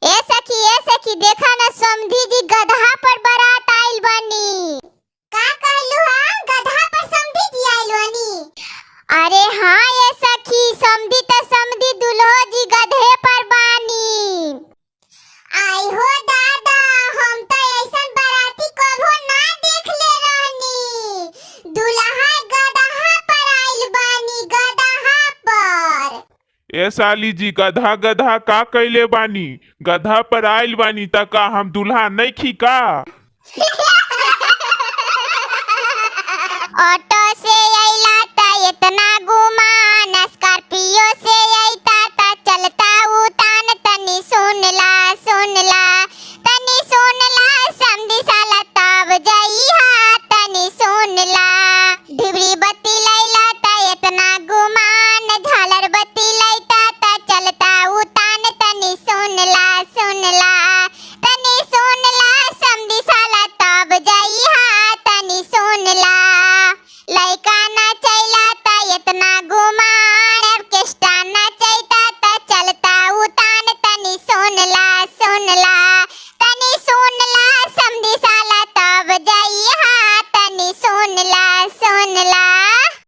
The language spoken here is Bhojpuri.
ए सखी देखा ना समधी जी गधा पर बारात आइल बनी। का कहलू हां गधा पर समधी जी आइल बनी? अरे हाँ ये सखी समधी दुल्हो जी गधे पर बानी। आई हो दादा, हम तो ऐसन बाराती कबो ना देखले रहनी। दुल्हा गधा पर आइल बानी, गधा पर। ए साली जी गधा गधा का कैले बानी? गधा पर आइल बानी त का हम दुल्हा नहीं खी का? ऑटो से अइला त इतना गुमान, स्कॉर्पियो से अइता त चलता उतान। तनी सुनला तनी सुनला समधी साला तब जइहा तनी सुनला। ढिबरी बत्ती लैला त इतना गुमान, झालर बत्ती लैता त चलता उतान। तनी सुनला